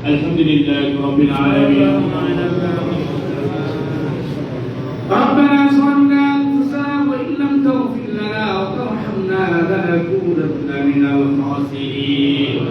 আলহামদুলিল্লাহি রাব্বিল আলামিন। ربنا ظلمنا أنفسنا وإن لم تغفر لنا وترحمنا لنكونن من الخاسرين.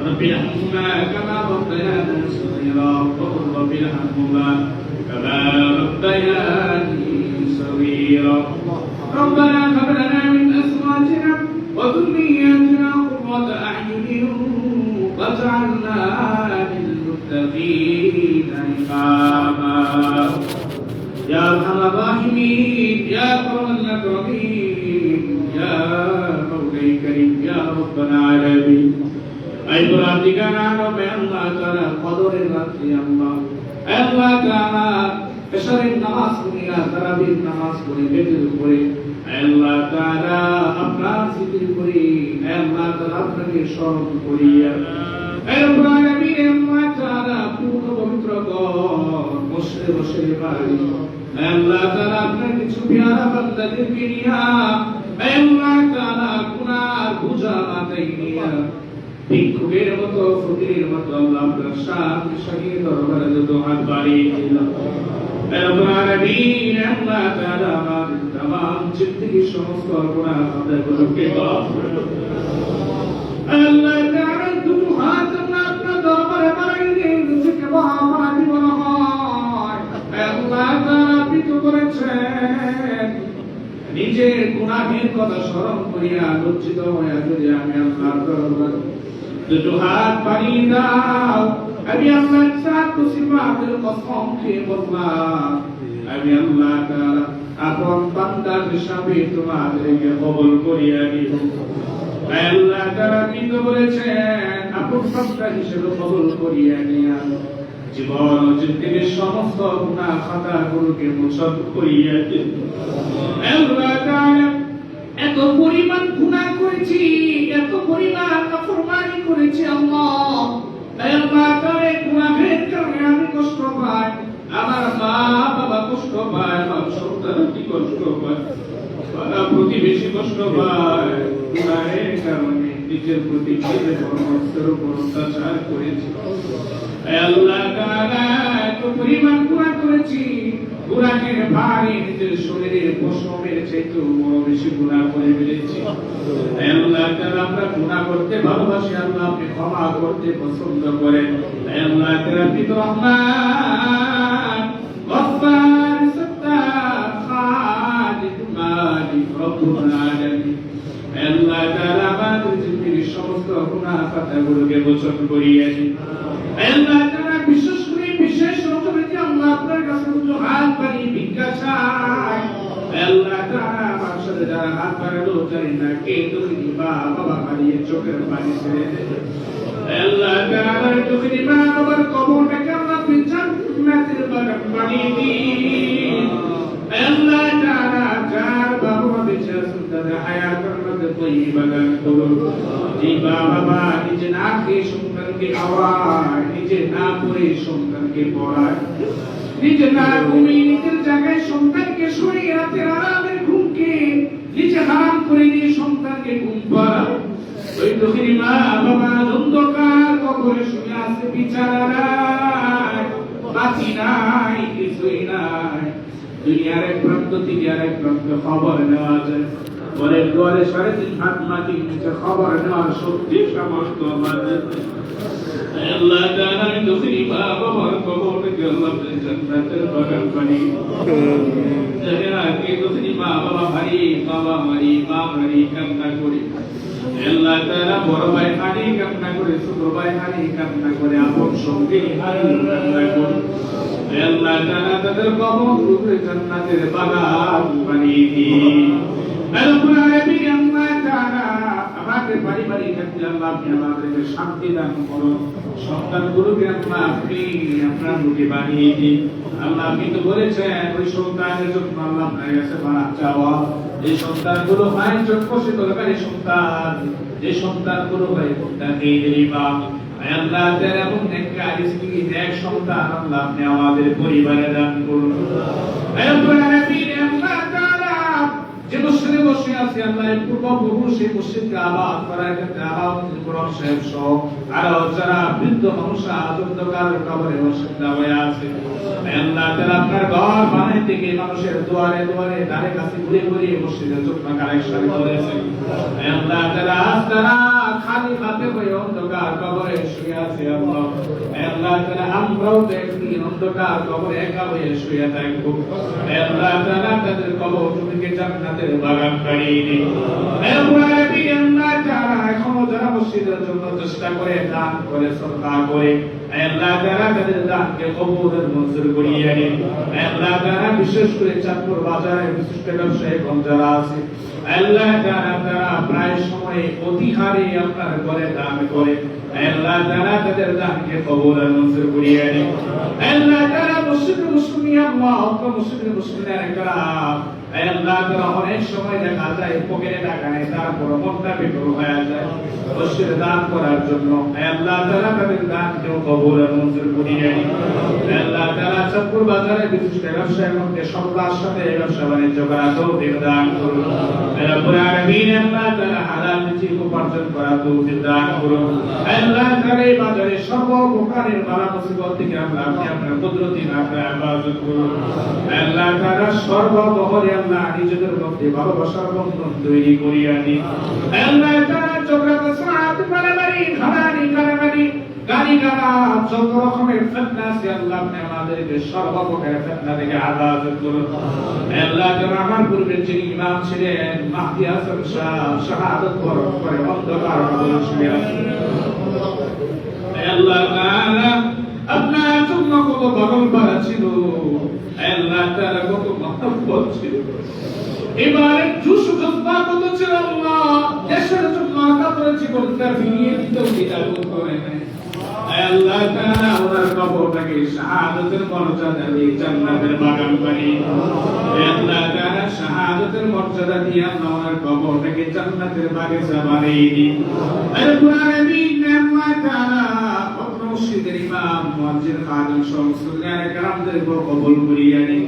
رب ارحمهما كما ربيانا صغيرا وقل رب ارحمهما كما ربياني صغيرا. ربنا هب لنا من أزواجنا وذرياتنا قرة أعين واجعلنا للمتقين إماما. يا أرحم الراحمين يا أكرم الأكرمين يا مولاي كريم يا رب العالمين. أي برادقنا رب الله تعالى قدر الرب الله الله تعالى عشر النماز قريا تراويح النماز قري বেজর করে আল্লাহ তাআলা আপনার জিকির করি আল্লাহ তাআলা আপনাকে স্মরণ করিয়া রব্বুল আলামিন আল্লাহ তাআলা পূর্ণ পবিত্র ঘর বসে বসে বাড়ি আল্লাহ তাআলা আপনার কিছু প্যারা বান্দাদেরকে নিয়া আল্লাহ তাআলা গুনাহ বোঝা মাথায় নিয়া ভিক্ষুকের মতো ফকিরের মতো আল্লাহ আপনার সামনে সাহিয়ে দরবারে দোয়া বাড়িয়ে দিলাম। রব্বুল আলামিন আল্লাহ তাআলা আমাদের तमाम जिंदगी সমস্ত গুনাহ খাতাগুলোকে মাফ করে দাও। আল্লাহ তাআলা দুটো হাত আপনার দরবারে বাড়িয়ে দিয়ে নিজেকে মহামানব মনে হয়। আল্লাহ তাআলা আপনি তো করেছেন নিজের গুনাহের কথা স্মরণ করিয়া লজ্জিত হয়ে যদি আমি আল্লাহর দরবারে দুটো হাত বাড়িয়ে দাও আমি আল্লাহ সাত সিফাতের কসম খেয়ে বললাম আমি আল্লাহ তাআলা আপন বান্দার হিসাবে তোমাদেরকে কবুল করিয়া নিব। আল্লাহ তাআলা আপনি তো বলেছেন আপন বান্দা হিসেবে কবুল করিয়া নিয়া জীবন ও জিন্দেগীর সমস্ত গুনাহ খাতাগুলোকে মোচন করিয়া দিন। আল্লাহ তাআলা এত পরিমাণ গুনাহ করেছি এত পরিমাণ নাফরমানি করেছি আল্লাহ আল্লাহ তাআলা গুনাহের কারণে আমি কষ্ট পাই আমার মা বাবা কষ্ট পায় আমার সন্তানটি কষ্ট পায় পাড়া প্রতিবেশী কষ্ট পায় গুনাহের কারণে নিজের প্রতি নিজের কর্মস্থের উপর অত্যাচার করেছি। আল্লাহ তাআলা এত পরিমাণ গুনাহ করেছি গুনাহের ভারে নিজের শরীরের পশমের চাইতে বড় বেশি গুনাহ করে ফেলেছি। আল্লাহ তাআলা আমরা গুনাহ করতে ভালোবাসি আল্লাহ আপনি ক্ষমা করতে পছন্দ করেন। আল্লাহ তাআলা আপনি তো রহমান গফফার সত্তার খালিক মালিক রব্বুল আলামিন। আল্লাহ তাআলা আমাদের জিন্দেগীর সমস্ত গুনাহ খাতাগুলোকে মোচন করিয়ে দিন। আল্লাহ তাআলা বিশেষ করে বিশেষ রকমের আল্লাহ আপনার কাছে দুটো হাত বাড়িয়ে ভিক্ষা চাই। আল্লাহ তাআলা আমার সাথে যারা হাত বাড়ালো জানি না কে দুঃখী মা বাবা হারিয়ে চোখের পানি ছেড়ে দেবে। আল্লাহ তাআলা দুঃখী মা বাবার কবরটাকে আল্লাহ আপনি জান্নাতের বাগান বানিয়ে দিন। আল্লাহ তাআলা যার বাবা বেঁচে আছেন তাদের হায়াতের মধ্যে তৈয়বা দান করুন। যে বাবা নিজে না খেয়ে সন্তানকে খাওয়ায় নিজে না পড়ে সন্তানকে পড়ায় নিজে না ঘুমিয়ে নিজের জায়গায় সন্তানকে শুয়ে রাতের আরামের ঘুমকে নিজে হারাম করে দিয়ে সন্তানকে ঘুম পাড়ায় ওই দুঃখী মা বাবা অন্ধকার কবরে শুয়ে আছে বিছানায় বাতি নাই কিছুই নাই দুনিয়ার এক প্রান্ত থেকে আরেক প্রান্ত খবর নেওয়া যায় পরের ঘরে 3.5 হাত মাটির নিচে খবর নেওয়ার শক্তি সামর্থ্য আমাদের। আল্লাহ তাআলা দুঃখী মা বাবার কবরকে আল্লাহ জান্নাতের বাগান বানিয়ে যারা কে দুঃখী মা বাবা ভাই বাবা মারি মা ভাই কান্না করে আল্লাহ তাআলা বড় ভাই হারি কান্না করে ছোট ভাই হারি কান্না করে আপন সঙ্গী হারি কান্না করে আল্লাহ তাআলা তাদের কবরকে জান্নাতের বাগান বানিয়ে দিন। রব্বুল আলামিন আল্লাহ তাআলা আমাদের পারিবারিক ক্ষেত্রে আল্লাহ আপনি আমাদেরকে শান্তি দান করুন সন্তানগুলোকে আল্লাহ আপনি আপনার মুখে বানিয়ে দিন। আল্লাহ আপনি তো বলেছেন ওই সন্তানের জন্য আল্লাহ আপনার কাছে মারা চাওয়া এই সন্তানগুলো হয় চক্ষুষে তরকারি সন্তান যে সন্তানগুলো হয় মুত্তাকিদের ইমাম আল্লাহ তাআলা এবং নেককার স্ত্রী নেক সন্তান আল্লাহ আপনি আমাদের পরিবারে দান করুন। রব্বুল আলামিন আল্লাহ তাআলা যে মসজিদে বসে আছি আল্লাহ পূর্বপুরুষ এই মসজিদকে আবাদ করার ক্ষেত্রে আলাউদ্দিন কোরআন সাহেব সহ আরো যারা বৃদ্ধ মানুষ অন্ধকার কবরে বসে হয়ে আছে আল্লাহ তাআলা আপনার ঘর বানাইতে গিয়ে মানুষের দুয়ারে দুয়ারে ধারে কাছে ঘুরে ঘুরে মসজিদের জন্য কালেকশন করেছে আল্লাহ তাআলা তারা খালি হাতে হয়ে অন্ধকার কবরে শুয়ে আছে আল্লাহ তাআলা আমরাও দেখি অন্ধকার কবরে একা হয়ে শুয়ে থাকবো আল্লাহ তাআলা তাদের কবর তুমি জান্নাতের বাগান বানিয়ে দিন আল্লাহ তাআলা এখনো যারা মসজিদের জন্য চেষ্টা করে দান করে সদকা করে আল্লাহ তাআলা তাদের দানকে কবুলের মঞ্জুর করিয়ে নিন আল্লাহ তাআলা বিশেষ করে চাঁদপুর বাজারে বিশেষ করে ব্যবসায়ী যারা আছে আল্লাহ তাআলা প্রায় সময় অতিহারে আপনার ঘরে দান করে আল্লাহ তাআলা তাদের দানকে কবুলের মঞ্জুর করিয়ে নিন আল্লাহ তাআলা মসজিদে মুসলিমিন আল্লাহ মসজিদে মুসলিমিনের کرام আল্লাহ তাআলা অনেক সময় দেখা যায় পকেটে টাকা নেই তারপর মনটা বিকল হয়ে যায় মসজিদে দান করার জন্য আল্লাহ তাআলা তাদের দানকে কবুলের মঞ্জুর করিয়ে নিন আল্লাহ তাআলা চাঁদপুর বাজারে বিশেষ করে ব্যবসায়ের মধ্যে সবার সাথে ব্যবসা বাণিজ্য করা তৌফিক দান করুন রব্বুল আলামিন আল্লাহ তাআলা হালাল রিজিক উপার্জন করা তৌফিক দান করুন আল্লাহ তাআলা এই বাজারে সর্বপ্রকারের বালা মুসিবত থেকে আপনি আপনার কুদরতি আপনার ইবাদত করুন আল্লাহ তাআলা সর্বমহলে আল্লাহ নিজেদের মধ্যে ভালোবাসার বন্ধন তৈরি করিয়া দিন আল্লাহ তাআলা চক্রান্ত সাত মারামারি ঘাড়ানি গালি গালা যত রকমের ফিতনা আছে আল্লাহ আপনি আমাদেরকে সর্বপ্রকার ফিতনা থেকে হেফাজত করুন আল্লাহ যারা আমার পূর্বে যিনি ইমাম ছিলেন মাহদি হাসান শাহাদাত বরণ করে অন্ধকার কবরে শুয়ে আছেন আল্লাহ তাআলা আপনার জন্য কত বরণ করা ছিল আল্লাহ তাআলা কত মহব্বত ছিল এবারে জুসু জজবা কত ছিল আল্লাহ দেশের জন্য কাপড় জীবনটা ফিরিয়ে দিতেও দ্বিধাবোধ করে নাই আল্লাহ তাআলা ওনার কবরটাকে শাহাদাতের মর্যাদা দিয়ে জান্নাতের বাগান বানিয়ে আল্লাহ তাআলা শাহাদাতের মর্যাদা দিয়ে ওনার কবরটাকে জান্নাতের বাগিচা বানিয়ে দিন রব্বুল আলামিন আল্লাহ তাআলা মসজিদের ইমাম মুয়াজ্জিন খাদিম মুসল্লিয়ানে কেরামদের কবুল করিয়া নিন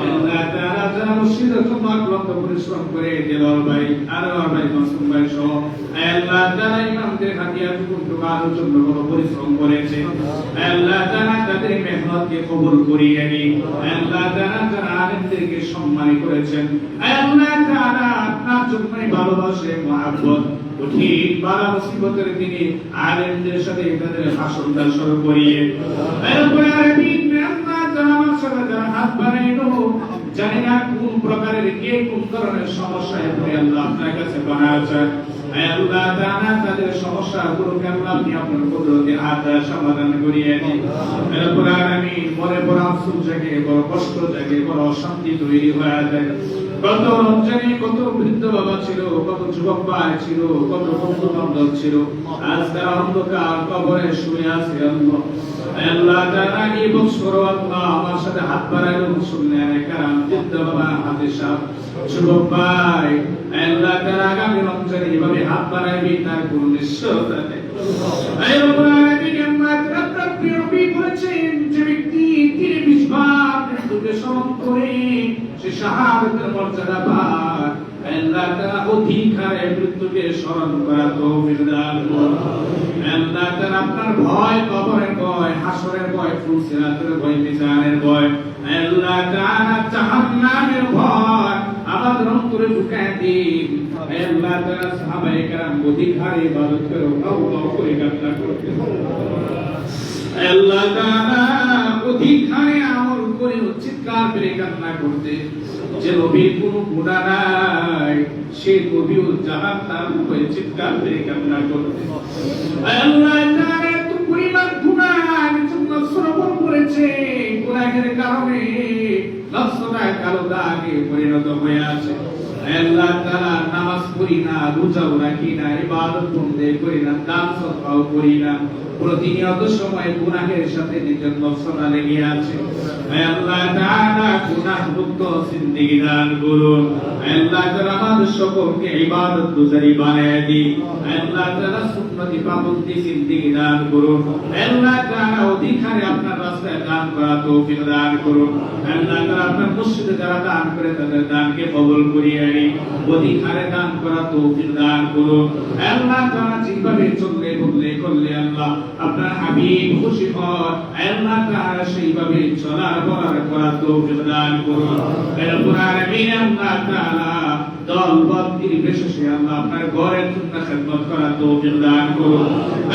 আল্লাহ তাআলা যারা মসজিদের জন্য অক্লান্ত পরিশ্রম করে দেওয়ার ভাই আনোয়ার ভাই মাসুম ভাই সহ আল্লাহ তাআলা ইমামদের হাদিয়াটুকু আলোর জন্য পরিশ্রম করেছে আল্লাহ তাআলা তাদের মেহনতকে কবুল করিয়ে নিন আল্লাহ তাআলা যারা আলেমদেরকে সম্মান করেছেন আল্লাহ তাআলা আপনার জন্যই ভালোবাসে মহব্বত ঠিক বালা মুসিবতের দিনে আলেমদের সাথে তাদের হাসরটা শুরু করিয়ে রব্বুল আলামিন আল্লাহ তাআলা আমার সাথে যারা হাত বাড়াইলো জানি না কোন প্রকারের কে কোন ধরনের সমস্যায় পড়ে আল্লাহ আপনার কাছে বানাচ্ছেন আল্লাহ তাআলা তাদের সমস্যাগুলোকে আল্লাহ আপনি আপনার কুদরতে হাতে সমাধান করিয়ে দিন রব্বুল আলামিন মনে বড় আফসোস জাগে বড় কষ্ট জাগে বড় অশান্তি তৈরি হয়ে যায় কত রমজানে কত বৃদ্ধ বাবা ছিল কত যুবক ভাই ছিল কত বন্ধু বান্ধব ছিল আজ তারা অন্ধকার কবরে শুয়ে আছে আল্লাহ আল্লাহ তাআলা এই বছর আল্লাহ আমার সাথে হাত বাড়াইলো মুসলমানের কারাম বৃদ্ধ বাবা হাতে সাপ যুবক ভাই আল্লাহ তাআলা আগামী রমজানে এইভাবে হাত বাড়াইবে তার কোনো নিশ্চয়তা নেই রব্বুল আলামিন আল্লাহ আপনার প্রিয় নবী বলেছেন যে ব্যক্তি 30 বার মৃত্যুকে স্মরণ করে সে শাহাদাতের মর্যাদা পায় আল্লাহ তাআলা অধিকারে মৃত্যুকে স্মরণ করা তৌফিক দান করুন আল্লাহ তাআলা আপনার ভয় কবরের ভয় হাসরের ভয় ফুলসিরাতের ভয় মিজানের ভয় আল্লাহ তাআলা জাহান্নামের ভয় আমাদের অন্তরে ঢুকায় দিন আল্লাহ তাআলা সাহাবায়ে কেরাম অধিকারে ইবাদত করে আল্লাহ করে কান্না করতে আল্লাহ তাআলা অধিকারে আমল করে চিৎকার করে কান্না করতে যে নবীর কোনো গুনাহ নাই সেই নবীও জাহান্নাম হয়ে চিৎকার করে কান্না করতে আল্লাহ তাআলা এত পরিমাণ গুনাহ জন্য শ্রবণ করেছে গুনাহের কারণে নফসটা কালো দাগে পরিণত হয়ে আছে আল্লাহ তাআলা নামাজ পড়ি না রোজাও রাখি না ইবাদত বন্দে করি না দান সদকাও করি না প্রতিনিয়ত সময় গুনাহের সাথে নিজের নফসটা লেগে আছে আল্লাহ তাআলা গুনাহ মুক্ত জিন্দেগি দান করুন আল্লাহ তাআলা আমাদের সকলকে ইবাদত গুজারি বানায় দিন আল্লাহ তাআলা সুন্নতি পাবন্দি জিন্দেগি দান করুন আল্লাহ তাআলা অধিকার ধারে আপনার রাস্তায় দান করা তৌফিক দান করুন। আল্লাহ তাআলা আপনার মসজিদে যারা দান করে তাদের দানকে কবুল করিয়ে নিন। অধিক হারে দান করা তৌফিক দান করুন। আল্লাহ তাআলা যেভাবে চললে বললে করলে আল্লাহ আপনার হাবিব খুশি হন, আল্লাহ তাআলা সেইভাবে চলার বলার করা তৌফিক দান করুন। রব্বুল আলামিন আল্লাহ তাআলা দলবল নির্বিশেষে আল্লাহ আপনার ঘরের জন্য খেদমত করা তৌফিক দান করুন।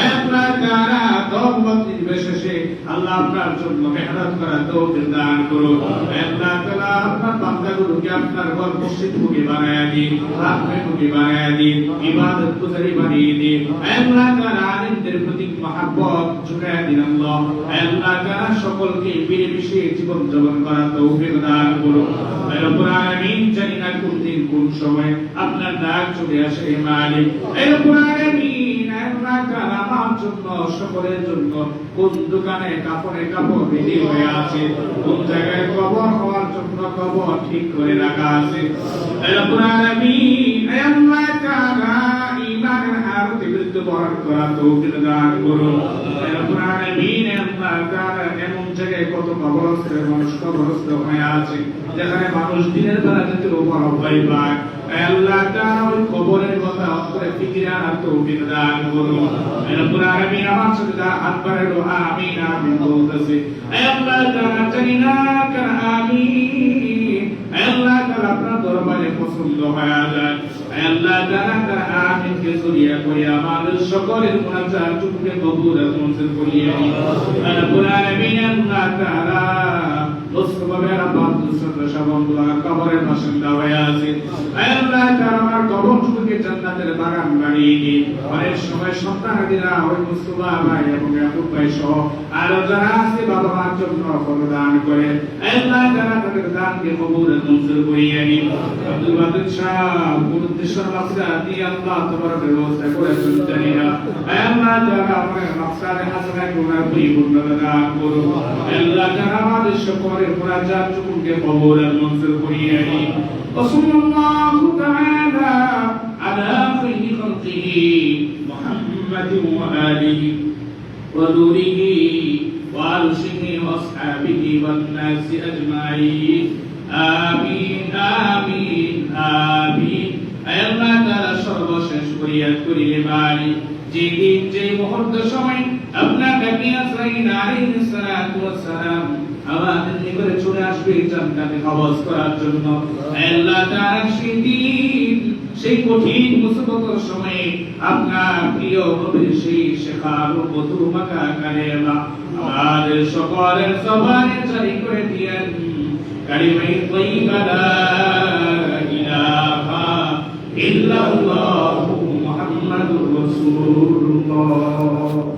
আল্লাহ তাআলা দলবল নির্বিশেষে আল্লাহ আপনার জন্য মেহনত করা তৌফিক দান করুন। আল্লাহ তাআলা আপনার বান্দাগুলোকে আপনার ঘর মসজিদ মুখী বানায়া দিন, আপনি মুখী বানায়া দিন, ইবাদত গুজারি বানিয়ে দিন। আল্লাহ তাআলা আলিমদের প্রতি মহব্বত জুড়ে দিন। আল্লাহ তাআলা সকলকে মিলেমিশে জীবন যাপন করা তৌফিক দান করুন। রব্বুল আলামিন জানি না কোন দিন কোন সময় আপনার ডাক চলে আসে মালিক। রব্বুল আলামিন আল্লাহ তাআলা আমার জন্য সকলের জন্য কোন দোকানে কাপড়ে কাপড় রেডি হয়ে আছে, কোন জায়গায় কবর হওয়ার জন্য কবর ঠিক করে রাখা আছে। রব্বুল আলামিন আল্লাহ তাআলা ঈমানের হালতে মৃত্যুবরণ করা তৌফিক দান করুন। রব্বুল আলামিন আল্লাহ তাআলা এমন জায়গায় কত কবরস্থ মানুষ কবরস্থ হয়ে আছে যেখানে মানুষ দিনের বেলা যেতে ভয় পায়। আল্লাহ তাআলা ওই কবরের কথা করে ফিকির আনার তৌফিক দান করুন। রব্বুল আলামিন আমার সাথে হাত বাড়ালো আমিন আমিন বলতেছে। আল্লাহ তাআলা জানি না কার আমিন আল্লাহ তাআলা আপনার দরবারে পছন্দ হয়ে যায়। আল্লাহ তাআলা কার আমিন কে জড়িয়ে করে আমাদের সকলের মুনাজাত টুকুকে কবুল আর মঞ্জুর করিয়ে নিন। রব্বুল আলামিন আল্লাহ তাআলা মুসলমানরা কবরের বাসিন্দা হয়ে আছে। আল্লাহ তাআলা আমার কবরটুকুকে জান্নাতের বাগান বানিয়ে দিন। অনেক সময় সন্তানেরা ওই মুস্তফা ভাই এবং ইয়াকুব ভাই সহ আরো যারা আছে বাবা মার জন্য দান করে আল্লাহ তাআলা তাদের দানকে কবুল আর মঞ্জুর করিয়ে নিন। আব্দুল ওয়াদুদ সাহেব উদ্দেশ্যের মাসলা দিয়ে আল্লাহ তোমার ব্যবস্থা করেছেন জানি না। আল্লাহ তাআলা আমার মাকসাদে হাসানাত গুনাহ পরিপূর্ণতা দান করুন। আল্লাহ তাআলা আমাদের সকলের মুনাজাত টুকুকে কবুল আর মঞ্জুর করিয়ে নিন। ওয়াসাল্লাল্লাহু তাআলা আলা খায়রি খালকিহি মুহাম্মাদিন ওয়া আলিহি ওয়া নূরিহি ওয়া আরশিহি ওয়া আসহাবিহি ওয়ান নাসি আজমাইন আমিন আমিন আমিন। আল্লাহ তাআলা সর্বশেষ ফরিয়াদ করিলে মালিক যেদিন যে মুহূর্ত সময় আপনার নবী আজরাইল আলাইহিস সালাতু ওয়াস সালাম আমাদের নিকটে চলে আসবে জান্নাতে কবজ করার জন্য। আল্লাহ তাআলা সেদিন সেই কঠিন মুসিবতের সময়ে আপনার প্রিয় নবীর সেই শেখানো মধু মাখা কালেমা আমাদের সকলের জবানে জারি করে দিয়েন। কালিমায়ে তাইয়্যিবা লা ইলাহা ইল্লাল্লাহু মুহাম্মাদুর রাসূলুল্লাহ।